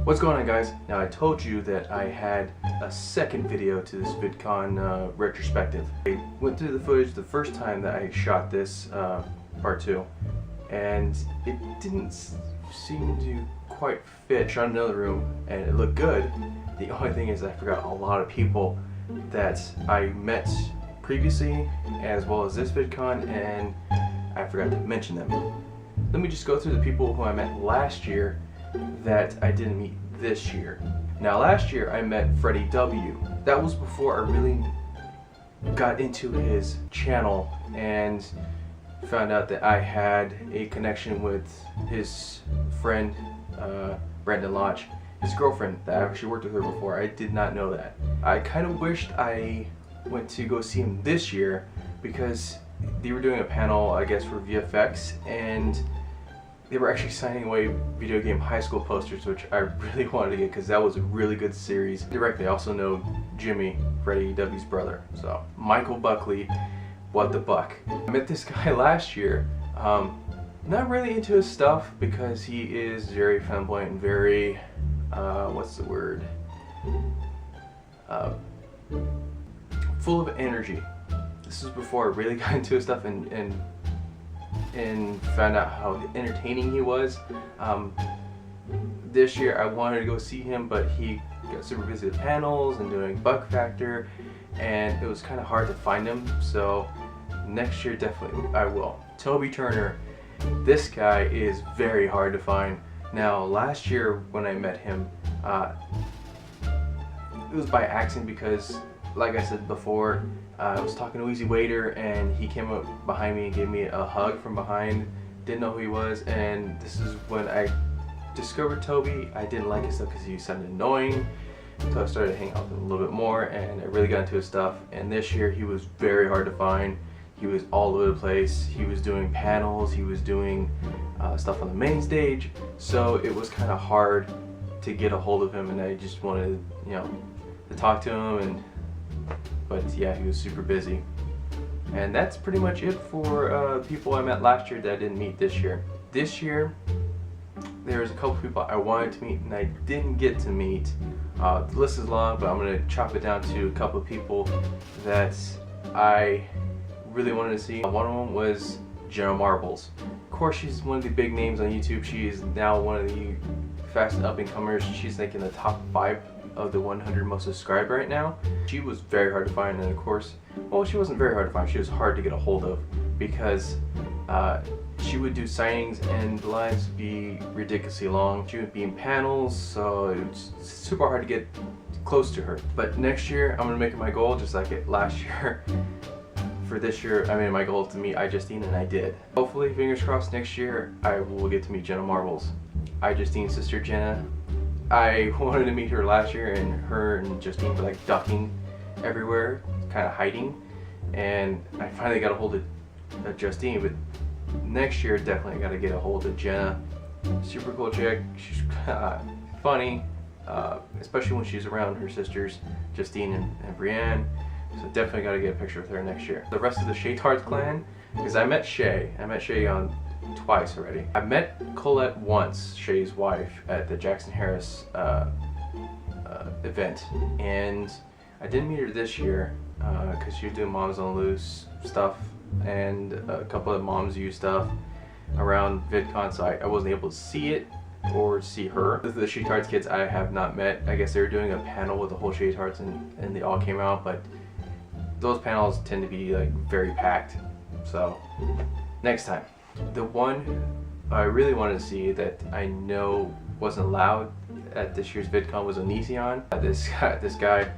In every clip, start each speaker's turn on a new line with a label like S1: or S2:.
S1: What's going on, guys? Now, I told you that I had a second video to this Vidcon retrospective. I went through the footage the first time that I shot this part 2, and it didn't seem to quite fit. Shot in another room and it looked good. The only thing is I forgot a lot of people that I met previously as well as this Vidcon, and I forgot to mention them. Let me just go through the people who I met last year that I didn't meet this year. Now, last year I met Freddie W. That was before I really got into his channel and found out that I had a connection with his friend Brendan Lodge, his girlfriend that I actually worked with her before. I did not know that. I kind of wished I went to go see him this year because they were doing a panel, I guess, for VFX, and they were actually signing away video game high school posters, which I really wanted to get because that was a really good series. Directly, I also know Jimmy, Freddie W's brother. So, Michael Buckley, what the buck. I met this guy last year. Not really into his stuff because he is very flamboyant and very, what's the word? Full of energy. This is before I really got into his stuff and found out how entertaining he was. This year I wanted to go see him, but he got super busy with panels and doing Buck Factor, and it was kind of hard to find him, so next year definitely I will. Toby Turner, this guy is very hard to find. Now, last year when I met him, it was by accident because, like I said before, I was talking to Easy Waiter and he came up behind me and gave me a hug from behind. Didn't know who he was, and this is when I discovered Toby. I didn't like his stuff because he sounded annoying, so I started to hang out with him a little bit more and I really got into his stuff. And this year he was very hard to find. He was all over the place. He was doing panels, he was doing stuff on the main stage, so it was kind of hard to get a hold of him, and I just wanted, you know, to talk to him, but yeah, he was super busy. And that's pretty much it for people I met last year that I didn't meet this year. This year, there's a couple people I wanted to meet and I didn't get to meet. The list is long, but I'm going to chop it down to a couple of people that I really wanted to see. One of them was Jenna Marbles. Of course, she's one of the big names on YouTube. She is now one of the fast up-and-comers. She's like in the top 5 of the 100 most subscribed right now. She was very hard to find, and of course, well, she wasn't very hard to find, she was hard to get a hold of because she would do signings and the lines would be ridiculously long. She would be in panels, so it was super hard to get close to her. But next year, I'm gonna make it my goal, just like it last year. For this year, I made my goal to meet I Justine, and I did. Hopefully, fingers crossed, next year I will get to meet Jenna Marbles. I Justine's sister Jenna. I wanted to meet her last year, and her and Justine were like ducking everywhere, kind of hiding, and I finally got a hold of Justine. But next year, definitely got to get a hold of Jenna. Super cool chick. She's funny, especially when she's around her sisters, Justine and Brienne. So definitely got to get a picture with her next year. The rest of the Shaytards clan, because I met Shay on twice already. I met Colette once, Shay's wife, at the Jackson Harris event, and I didn't meet her this year because she was doing Moms on the Loose stuff and a couple of Moms U stuff around VidCon, so I wasn't able to see it or see her. The Shaytards kids I have not met. I guess they were doing a panel with the whole Shaytards and they all came out, but those panels tend to be like very packed, so next time. The one I really wanted to see that I know wasn't allowed at this year's VidCon was Onision. This guy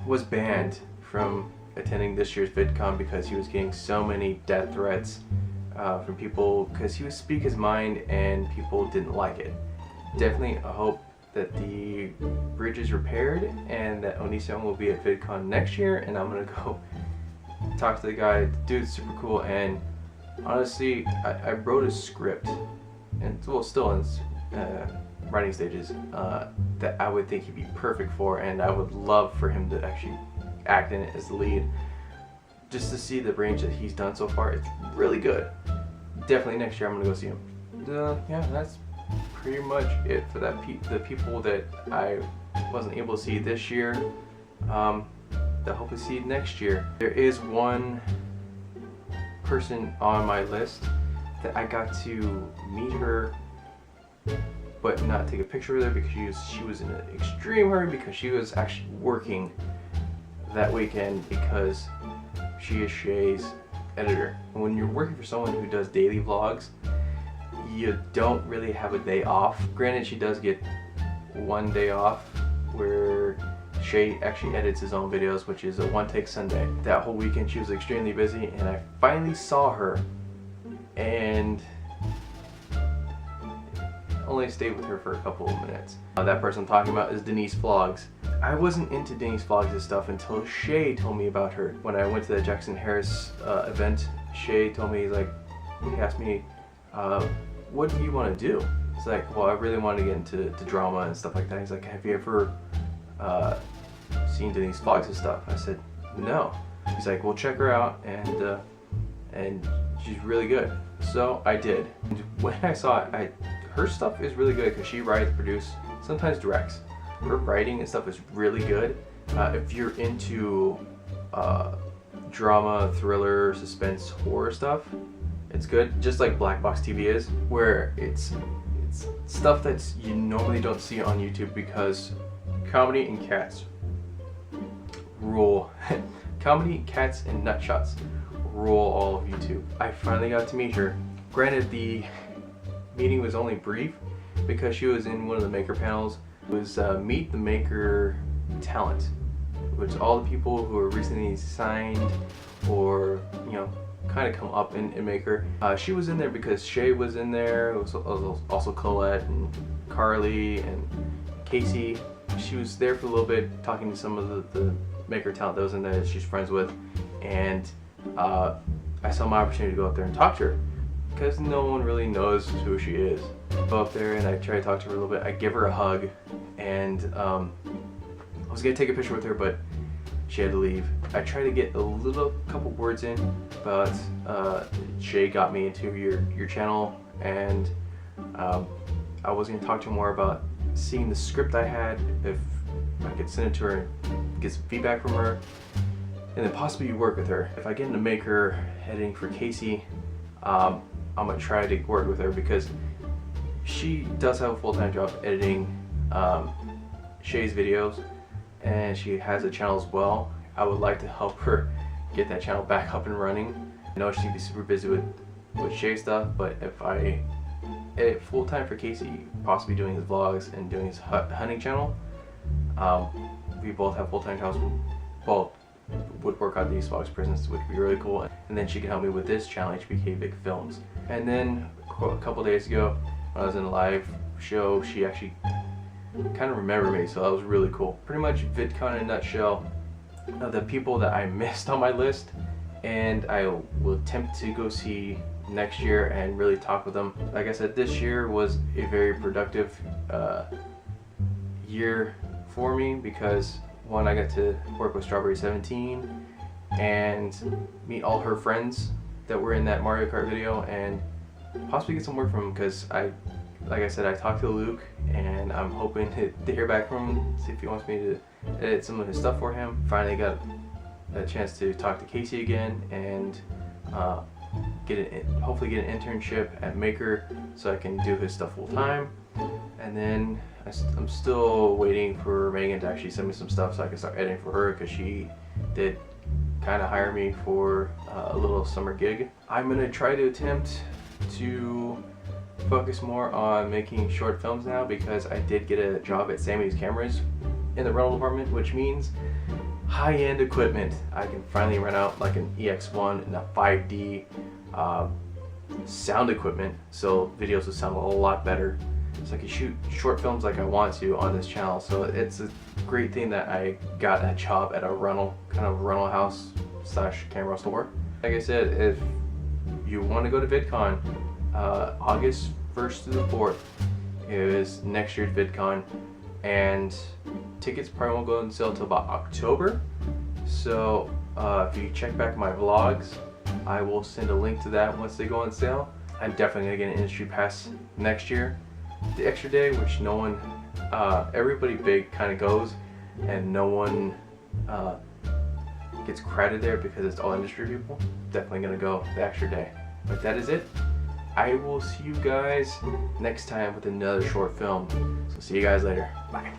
S1: was banned from attending this year's VidCon because he was getting so many death threats from people because he would speak his mind and people didn't like it. Definitely I hope that the bridge is repaired and that Onision will be at VidCon next year, and I'm gonna go talk to the guy. The dude's super cool, and honestly, I wrote a script, and well, still in writing stages, that I would think he'd be perfect for, and I would love for him to actually act in it as the lead. Just to see the range that he's done so far, it's really good. Definitely next year I'm gonna go see him. Yeah, that's pretty much it for that the people that I wasn't able to see this year, that hope to see next year. There is one person on my list that I got to meet her but not take a picture with her because she was in an extreme hurry because she was actually working that weekend because she is Shay's editor. And when you're working for someone who does daily vlogs, you don't really have a day off. Granted, she does get one day off where Shay actually edits his own videos, which is a one-take Sunday. That whole weekend she was extremely busy, and I finally saw her and only stayed with her for a couple of minutes. That person I'm talking about is Denise Vlogs. I wasn't into Denise Vlogs' stuff until Shay told me about her. When I went to the Jackson Harris event, Shay told me, he asked me, what do you want to do? It's like, well, I really want to get into drama and stuff like that. He's like, have you ever seen Denise Vlogs' stuff? I said, no. He's like, well, check her out, and she's really good. So I did. And when I saw it, her stuff is really good because she writes, produces, sometimes directs. Her writing and stuff is really good. If you're into drama, thriller, suspense, horror stuff, it's good. Just like Black Box TV is, where it's stuff that you normally don't see on YouTube because comedy and cats rule. Comedy, cats, and nutshots rule all of YouTube. I finally got to meet her. Granted, the meeting was only brief because she was in one of the maker panels. It was Meet the Maker Talent, which all the people who are recently signed or kind of come up in Maker. She was in there because Shay was in there. It was also Colette and Carly and Casey. She was there for a little bit talking to some of the Maker talent that was in there that she's friends with, and I saw my opportunity to go up there and talk to her because no one really knows who she is. I go up there and I try to talk to her a little bit. I give her a hug, and I was gonna take a picture with her, but she had to leave. I tried to get a couple words in about Shay got me into your channel, and I was gonna talk to her more about seeing the script I had, if I could send it to her and get some feedback from her, and then possibly work with her. If I get into Maker editing for Casey, I'm gonna try to work with her because she does have a full-time job editing Shay's videos, and she has a channel as well. I would like to help her get that channel back up and running. I know she'd be super busy with Shay stuff, but if I edit full-time for Casey, possibly doing his vlogs and doing his hunting channel, we both have full-time channels. Well, would work out these vlogs presents, which would be really cool. And then she could help me with this channel, HBK Vic Films. And then a couple days ago, when I was in a live show, she actually kind of remembered me, so that was really cool. Pretty much VidCon in a nutshell. The people that I missed on my list, and I will attempt to go see next year and really talk with them. Like I said, this year was a very productive year for me because one, I got to work with Strawberry 17 and meet all her friends that were in that Mario Kart video, and possibly get some work from him because like I said, I talked to Luke and I'm hoping to hear back from him, see if he wants me to edit some of his stuff for him. Finally got a chance to talk to Casey again and hopefully get an internship at Maker so I can do his stuff full time. And then I'm still waiting for Megan to actually send me some stuff so I can start editing for her, because she did kind of hire me for a little summer gig. I'm going to try to attempt to focus more on making short films now, because I did get a job at Sammy's Cameras in the rental department, which means high-end equipment. I can finally rent out like an EX1 and a 5D sound equipment, so videos will sound a lot better. So I can shoot short films like I want to on this channel. So it's a great thing that I got a job at a rental house / camera store. Like I said, if you want to go to VidCon, August 1st through the 4th is next year's VidCon, and tickets probably won't go on sale until about October. So if you check back my vlogs, I will send a link to that once they go on sale. I'm definitely gonna get an industry pass next year. the extra day, which no one, everybody big kind of goes, and no one gets credit there because it's all industry people. Definitely gonna go the extra day. But that is it. I will see you guys next time with another short film. So see you guys later. Bye.